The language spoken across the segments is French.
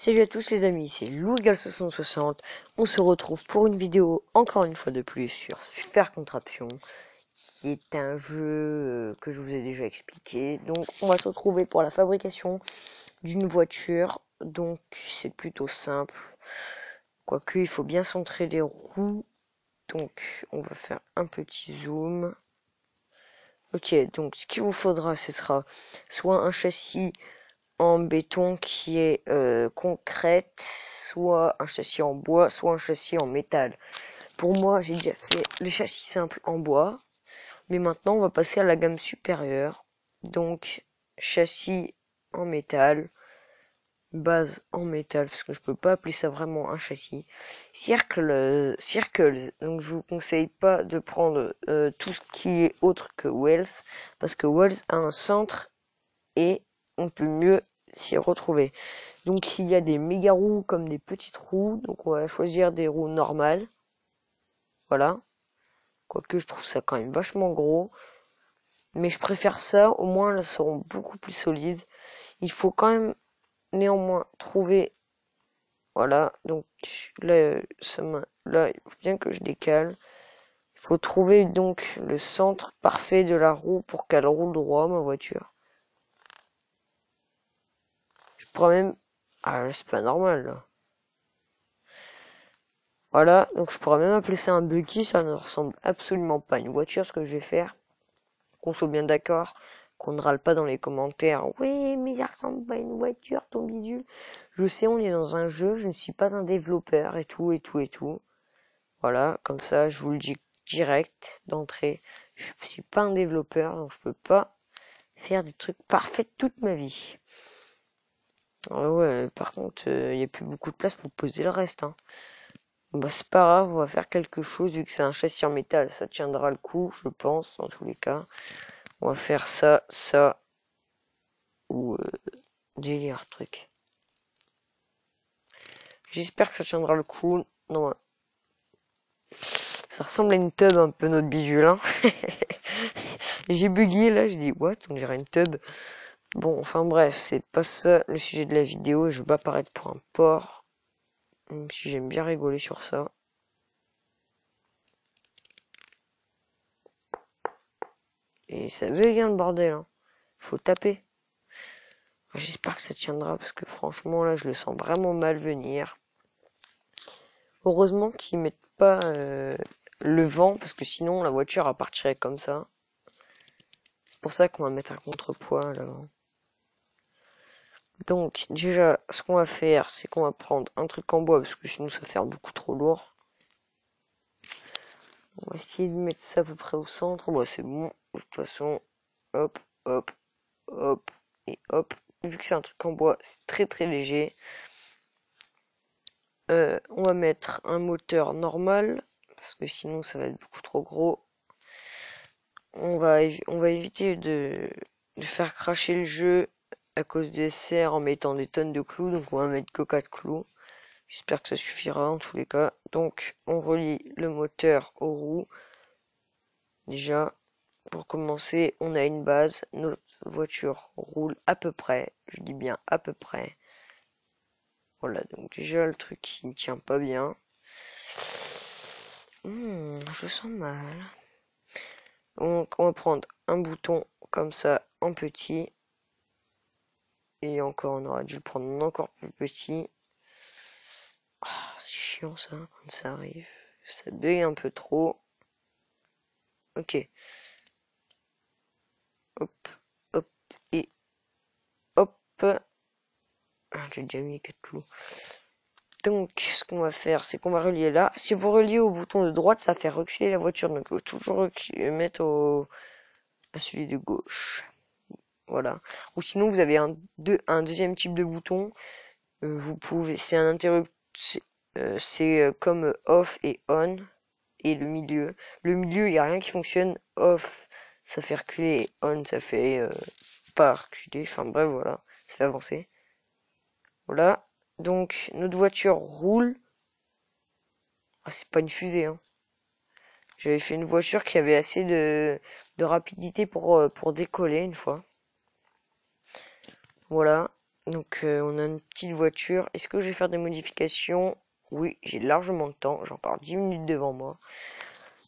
Salut à tous les amis, c'est Louisgal660. On se retrouve pour une vidéo, encore une fois de plus, sur Super Contraption, qui est un jeu que je vous ai déjà expliqué. Donc on va se retrouver pour la fabrication d'une voiture. Donc c'est plutôt simple. Quoique il faut bien centrer les roues. Donc on va faire un petit zoom. Ok, donc ce qu'il vous faudra, ce sera soit un châssis en béton qui est concrète, soit un châssis en bois, soit un châssis en métal. Pour moi, j'ai déjà fait les châssis simples en bois, mais maintenant on va passer à la gamme supérieure. Donc châssis en métal, base en métal, parce que je peux pas appeler ça vraiment un châssis. Circle. Donc je vous conseille pas de prendre tout ce qui est autre que Wells, parce que Wells a un centre et on peut mieux s'y retrouver. Donc il y a des méga roues comme des petites roues, donc on va choisir des roues normales. Voilà. Quoique je trouve ça quand même vachement gros. Mais je préfère ça, au moins elles seront beaucoup plus solides. Il faut quand même néanmoins trouver. Voilà, donc là, là il faut bien que je décale. Il faut trouver donc le centre parfait de la roue pour qu'elle roule droit, ma voiture. Je pourrais même... Ah là, c'est pas normal là. Voilà, donc je pourrais même appeler ça un buggy, ça ne ressemble absolument pas à une voiture. Ce que je vais faire, qu'on soit bien d'accord, qu'on ne râle pas dans les commentaires. Oui, mais ça ressemble pas à une voiture, ton bidule. Je sais, on est dans un jeu, je ne suis pas un développeur et tout, et tout, et tout. Voilà, comme ça, je vous le dis direct, d'entrée. Je suis pas un développeur, donc je peux pas faire des trucs parfaits toute ma vie. Ah ouais, par contre, il n'y a plus beaucoup de place pour poser le reste, hein. Bah, c'est pas grave, on va faire quelque chose vu que c'est un châssis en métal, ça tiendra le coup, je pense, dans tous les cas. On va faire ça, ça, ou délire truc. J'espère que ça tiendra le coup. Non, ça ressemble à une tub un peu notre bidule, hein. J'ai bugué là, je dis what, on dirait une tub. Bon, enfin bref, c'est pas ça le sujet de la vidéo et je veux pas paraître pour un porc. Même si j'aime bien rigoler sur ça. Et ça veut bien le bordel, hein. Faut taper. J'espère que ça tiendra parce que franchement là je le sens vraiment mal venir. Heureusement qu'ils mettent pas le vent parce que sinon la voiture elle partirait comme ça. C'est pour ça qu'on va mettre un contrepoids à l'avant. Donc déjà ce qu'on va faire c'est qu'on va prendre un truc en bois parce que sinon ça va faire beaucoup trop lourd. On va essayer de mettre ça à peu près au centre. Bon c'est bon. De toute façon hop hop hop et hop. Vu que c'est un truc en bois c'est très très léger. On va mettre un moteur normal parce que sinon ça va être beaucoup trop gros. On va éviter de faire cracher le jeu à cause des serres en mettant des tonnes de clous, donc on va mettre que 4 clous. J'espère que ça suffira en tous les cas. Donc on relie le moteur aux roues. Déjà, pour commencer, on a une base. Notre voiture roule à peu près. Je dis bien à peu près. Voilà, donc déjà le truc qui ne tient pas bien. Je sens mal. Donc on va prendre un bouton comme ça en petit. Et encore, on aurait dû le prendre encore plus petit. Ah, c'est chiant ça, quand ça arrive. Ça bug un peu trop. Ok. Hop, hop, et hop. Ah, j'ai déjà mis 4 clous. Donc, ce qu'on va faire, c'est qu'on va relier là. Si vous reliez au bouton de droite, ça fait reculer la voiture. Donc, il faut toujours mettre à celui de gauche. Voilà. Ou sinon, vous avez un deuxième type de bouton. Vous pouvez, c'est un interrupteur. C'est comme off et on. Et le milieu. Le milieu, il n'y a rien qui fonctionne. Off, ça fait reculer. Et on, ça fait pas reculer. Enfin bref, voilà. Ça fait avancer. Voilà. Donc, notre voiture roule. Ah, c'est pas une fusée, hein. J'avais fait une voiture qui avait assez de rapidité pour décoller une fois. Voilà. Donc on a une petite voiture. Est-ce que je vais faire des modifications? Oui, j'ai largement le temps. J'ai encore 10 minutes devant moi.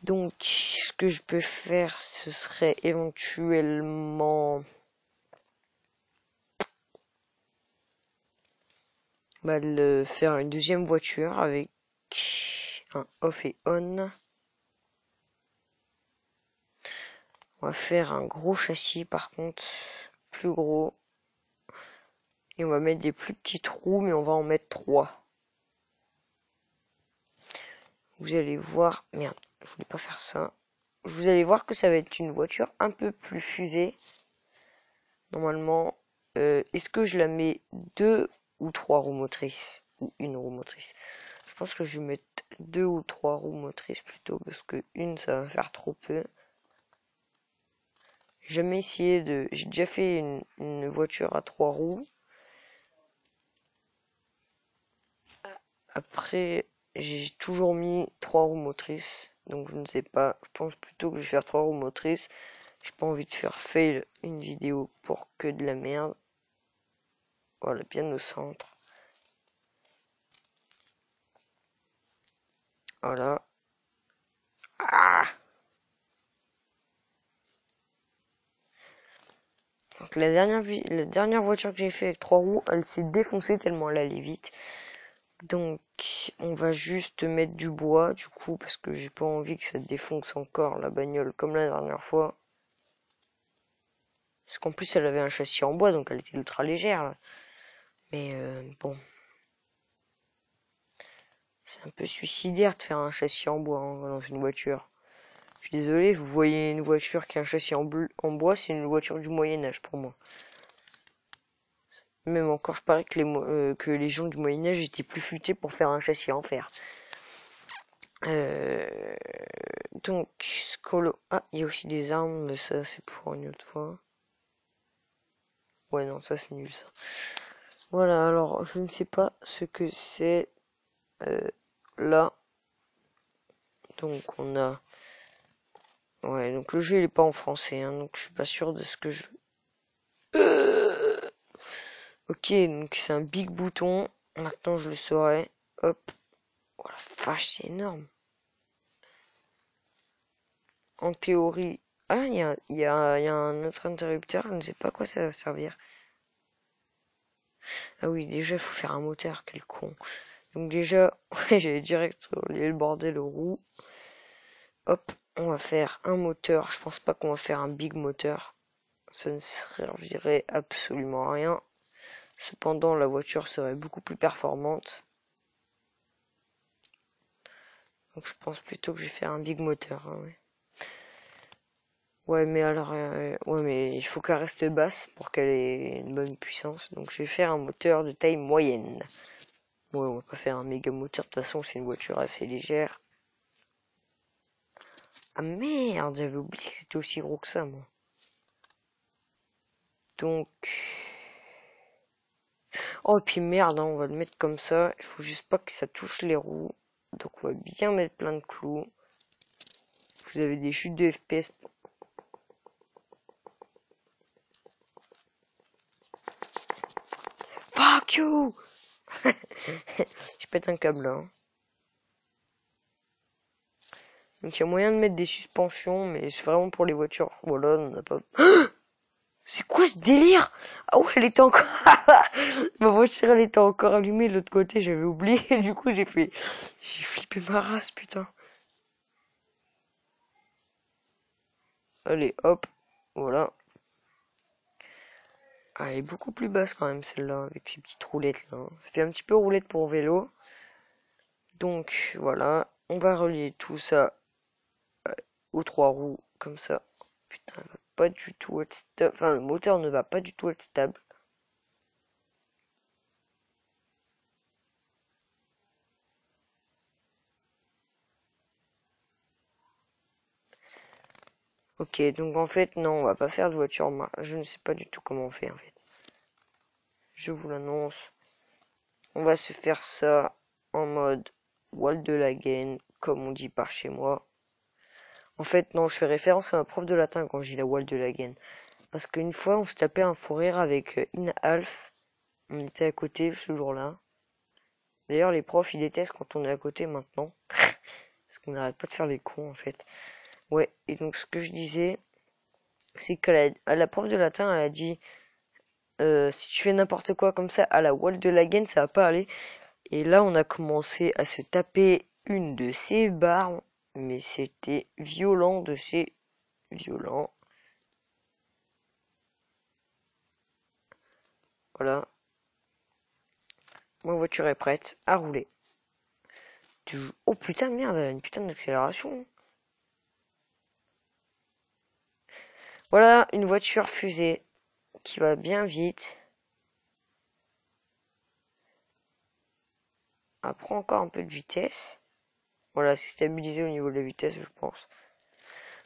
Donc ce que je peux faire, ce serait éventuellement de faire une deuxième voiture avec un off et on. On va faire un gros châssis par contre, plus gros. Et on va mettre des plus petits trous, mais on va en mettre 3. Vous allez voir, merde, je voulais pas faire ça. Vous allez voir que ça va être une voiture un peu plus fusée. Normalement, est-ce que je la mets 2 ou 3 roues motrices? Ou une roue motrice? Je pense que je vais mettre 2 ou 3 roues motrices plutôt, parce que une ça va faire trop peu. J'ai jamais essayé de... J'ai déjà fait une voiture à 3 roues. Après, j'ai toujours mis 3 roues motrices. Donc je ne sais pas. Je pense plutôt que je vais faire 3 roues motrices. J'ai pas envie de faire fail une vidéo pour que de la merde. Voilà, bien au centre. Voilà. Ah! Donc la dernière voiture que j'ai fait avec 3 roues, elle s'est défoncée tellement elle allait vite. Donc on va juste mettre du bois du coup parce que j'ai pas envie que ça défonce encore la bagnole comme la dernière fois. Parce qu'en plus elle avait un châssis en bois donc elle était ultra légère là. Mais bon. C'est un peu suicidaire de faire un châssis en bois dans une voiture. Je suis désolé, vous voyez une voiture qui a un châssis en bois, c'est une voiture du Moyen-Âge pour moi. Même encore, je parie que les gens du Moyen-Âge étaient plus futés pour faire un châssis en fer. Donc, Scolo. Ah, il y a aussi des armes, mais ça, c'est pour une autre fois. Ouais, non, ça, c'est nul, ça. Voilà, alors, je ne sais pas ce que c'est là. Donc, on a... Ouais, donc le jeu, il est pas en français, hein, donc je suis pas sûr de ce que je... Ok, donc c'est un big bouton. Maintenant, je le saurai. Hop. Oh la vache, c'est énorme. En théorie... Ah, il y a un autre interrupteur, je ne sais pas à quoi ça va servir. Ah oui, déjà, il faut faire un moteur, quel con. Donc déjà, ouais, j'allais direct relier le bordel aux roues. Hop, on va faire un moteur. Je pense pas qu'on va faire un big moteur. Ça ne servirait absolument à rien. Cependant, la voiture serait beaucoup plus performante. Donc je pense plutôt que je vais faire un big moteur. Hein, ouais. Ouais, mais alors, ouais, mais il faut qu'elle reste basse pour qu'elle ait une bonne puissance. Donc je vais faire un moteur de taille moyenne. Ouais, on va pas faire un méga moteur. De toute façon, c'est une voiture assez légère. Ah merde, j'avais oublié que c'était aussi gros que ça, moi. Donc... Oh, et puis merde, hein, on va le mettre comme ça. Il faut juste pas que ça touche les roues. Donc on va bien mettre plein de clous. Vous avez des chutes de FPS. Fuck you. Je pète un câble là. Hein. Donc il y a moyen de mettre des suspensions, mais c'est vraiment pour les voitures. Voilà, on n'a pas... C'est quoi ce délire? Ah ouais, elle était encore... Ma voiture, elle était encore allumée de l'autre côté, j'avais oublié. Du coup, j'ai flippé ma race, putain. Allez, hop. Voilà. Ah, elle est beaucoup plus basse quand même, celle-là, avec ces petites roulettes là. Ça fait un petit peu roulette pour vélo. Donc, voilà. On va relier tout ça aux 3 roues, comme ça. Putain, elle va pas du tout être stable. Enfin, le moteur ne va pas du tout être stable. Ok, donc en fait, non, on va pas faire de voiture. Je ne sais pas du tout comment on fait, en fait. Je vous l'annonce. On va se faire ça en mode Wall de la gaine, comme on dit par chez moi. En fait, non, je fais référence à ma prof de latin quand je dis la Wall de la gaine. Parce qu'une fois, on se tapait un fou rire avec Inalf. On était à côté ce jour-là. D'ailleurs, les profs, ils détestent quand on est à côté maintenant. Parce qu'on n'arrête pas de faire les cons, en fait. Ouais, et donc ce que je disais, c'est la prof de latin, elle a dit, si tu fais n'importe quoi comme ça à la wall de la gaine, ça va pas aller. Et là, on a commencé à se taper une de ces barres, mais c'était violent de chez violent. Voilà. Ma voiture est prête à rouler. Oh putain, merde, elle a une putain d'accélération. Voilà, une voiture fusée qui va bien vite. Elle prend encore un peu de vitesse. Voilà, c'est stabilisé au niveau de la vitesse, je pense.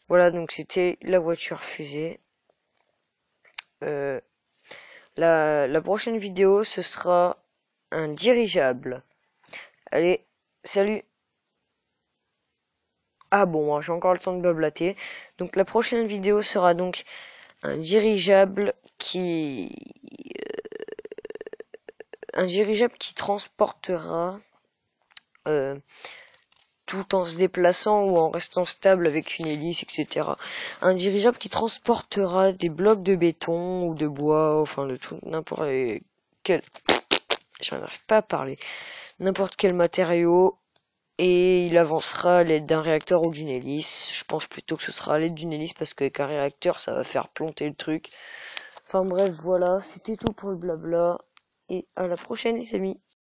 Voilà, donc c'était la voiture fusée. La prochaine vidéo, ce sera un dirigeable. Allez, salut! Ah bon, j'ai encore le temps de blablater. Donc la prochaine vidéo sera donc un dirigeable qui transportera tout en se déplaçant ou en restant stable avec une hélice, etc. Un dirigeable qui transportera des blocs de béton ou de bois, enfin de tout, n'importe quel, je n'arrive pas à parler, n'importe quel matériau, et il avancera à l'aide d'un réacteur ou d'une hélice. Je pense plutôt que ce sera à l'aide d'une hélice parce qu'avec un réacteur, ça va faire planter le truc. Enfin bref, voilà, c'était tout pour le blabla, et à la prochaine les amis.